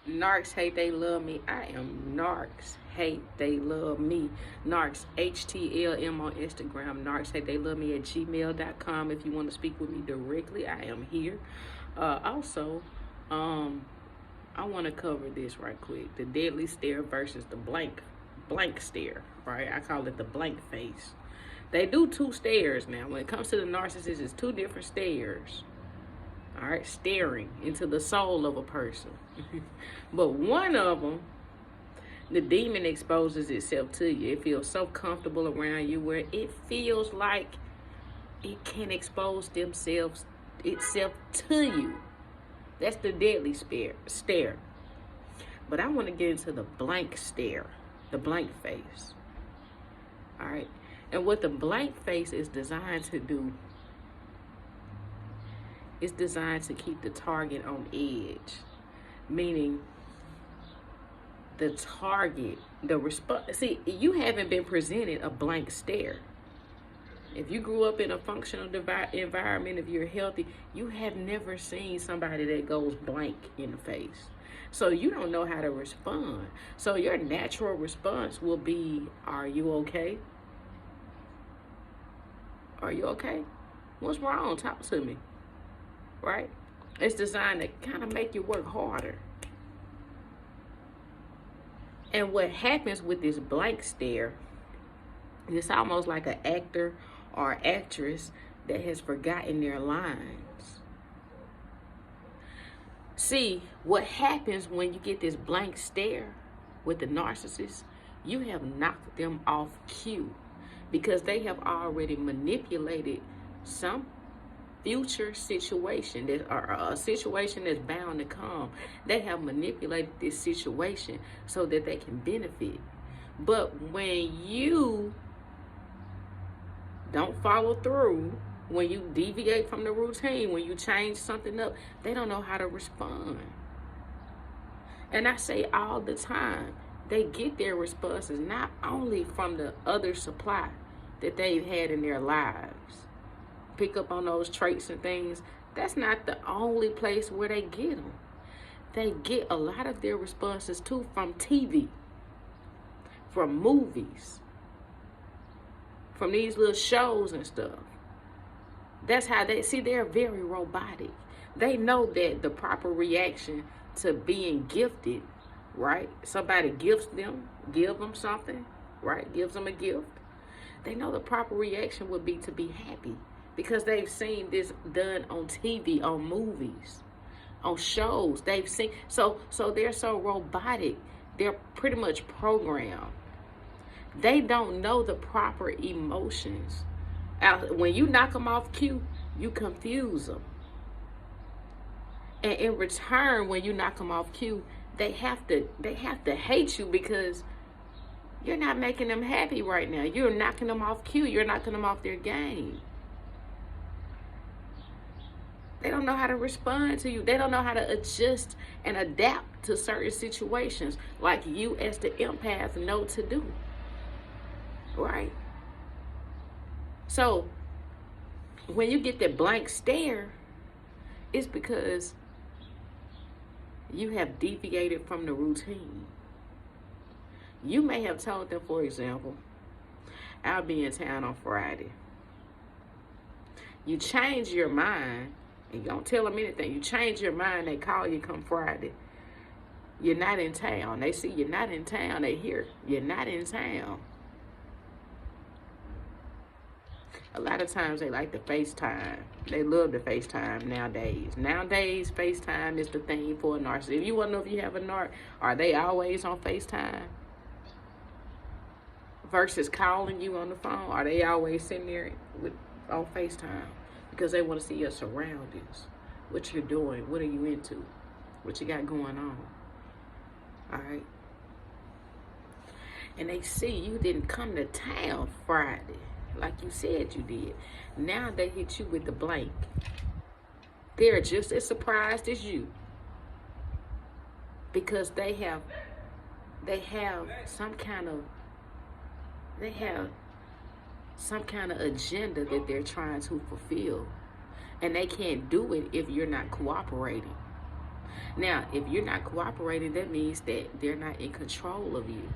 Narcs hate they love me. I am Narcs hate they love me. Narcs HTLM on Instagram. Narcs hate they love me at gmail.com. If you want to speak with me directly, I am here. Also, I want to cover this right quick. The deadly stare versus the blank stare, right? I call it the blank face. They do two stares now. When it comes to the narcissist, it's two different stares. All right, staring into the soul of a person. But one of them, the demon exposes itself to you. It feels so comfortable around you where it feels like it can expose itself to you. That's the deadly stare. But I want to get into the blank stare, the blank face. All right. And what the blank face is designed to do, it's designed to keep the target on edge. Meaning the target, the response. See, you haven't been presented a blank stare. If you grew up in a functional environment, if you're healthy, you have never seen somebody that goes blank in the face. So you don't know how to respond. So your natural response will be, are you okay? Are you okay? What's wrong? Talk to me. Right? It's designed to kind of make you work harder. And what happens with this blank stare, it's almost like an actor or actress that has forgotten their lines. See, what happens when you get this blank stare with the narcissist, you have knocked them off cue because they have already manipulated some future situation or a situation that's bound to come. They have manipulated this situation so that they can benefit. But when you don't follow through, when you deviate from the routine, when you change something up, they don't know how to respond. And I say all the time, they get their responses not only from the other supply that they've had in their lives. Pick up on those traits and things. That's not the only place where they get them. They get a lot of their responses too from TV, from movies, from these little shows and stuff. That's how they see. They're very robotic. They know that the proper reaction to being gifted, right? Somebody gifts them, give them something, right? Gives them a gift. They know the proper reaction would be to be happy because they've seen this done on TV, on movies, on shows. They've seen, so they're so robotic. They're pretty much programmed. They don't know the proper emotions. When you knock them off cue, you confuse them. And in return, when you knock them off cue, they have to hate you because you're not making them happy right now. You're knocking them off cue. You're knocking them off their game. They don't know how to respond to you. They don't know how to adjust and adapt to certain situations like you as the empath know to do. Right? So when you get that blank stare, it's because you have deviated from the routine. You may have told them, for example, I'll be in town on Friday. You change your mind, and you don't tell them anything. You change your mind, they call you come Friday. You're not in town. They see you're not in town. They hear you're not in town. A lot of times they like to FaceTime. They love to FaceTime nowadays. Nowadays, FaceTime is the thing for a narcissist. If you want to know if you have a narc, are they always on FaceTime? Versus calling you on the phone, are they always sitting there on FaceTime? Because they want to see your surroundings. What you're doing. What are you into? What you got going on? All right? And they see you didn't come to town Friday like you said you did. Now they hit you with the blank. They're just as surprised as you because they have some kind of agenda that they're trying to fulfill, and they can't do it if you're not cooperating. Now, if you're not cooperating, that means that they're not in control of you.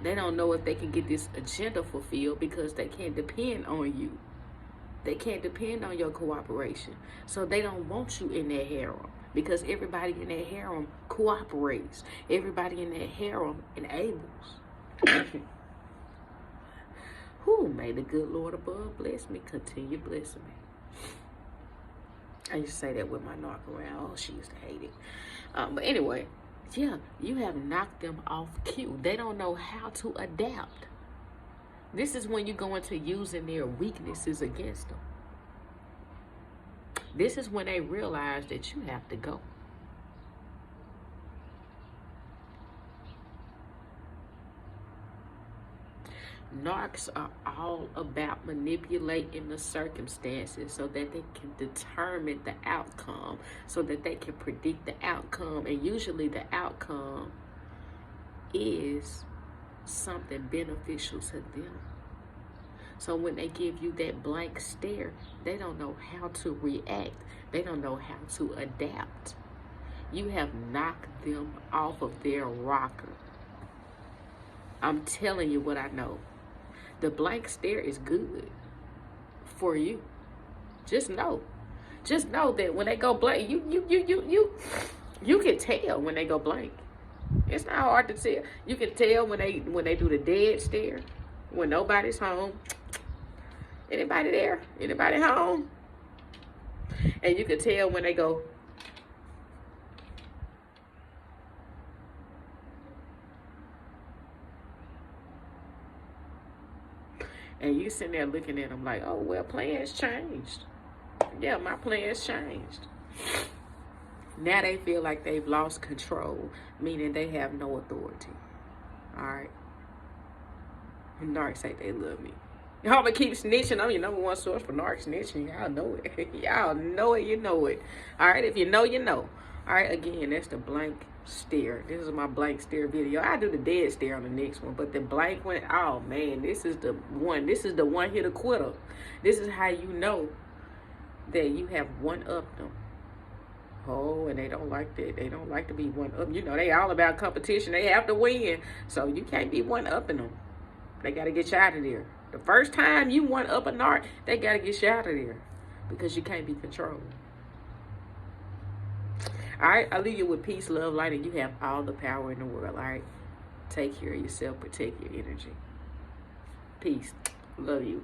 They don't know if they can get this agenda fulfilled because they can't depend on you. They can't depend on your cooperation. So they don't want you in their harem, because everybody in their harem cooperates. Everybody in their harem enables. Who may the good Lord above bless me, continue blessing me. I used to say that with my knock around. Oh, she used to hate it. But anyway, yeah, you have knocked them off cue. They don't know how to adapt. This is when you go into using their weaknesses against them. This is when they realize that you have to go. Narcs are all about manipulating the circumstances so that they can determine the outcome, so that they can predict the outcome. And usually the outcome is something beneficial to them. So when they give you that blank stare, they don't know how to react. They don't know how to adapt. You have knocked them off of their rocker. I'm telling you what I know. The blank stare is good for you. Just know that when they go blank, you can tell when they go blank. It's not hard to tell. You can tell when they do the dead stare, when nobody's home. Anybody there? Anybody home? And you can tell when they go. And you sitting there looking at them like, oh, well, plans changed. Yeah, my plans changed. Now they feel like they've lost control, meaning they have no authority. All right? And narcs say they love me. Y'all but keep snitching. I'm your number one source for narc snitching. Y'all know it. Y'all know it. You know it. All right? If you know, you know. All right? Again, that's the blank stare. This is my blank stare video. I do the dead stare on the next one, but the blank one, oh man, this is the one. This is the one hit quitter. This is how you know that you have one-upped them. Oh, and they don't like that. They don't like to be one-up. You know, they all about competition. They have to win. So you can't be one-upping them. They got to get you out of there. The first time you one-up a narc, they got to get you out of there because you can't be controlled. All right, I leave you with peace, love, light, and you have all the power in the world. All right, take care of yourself, protect your energy. Peace, love you.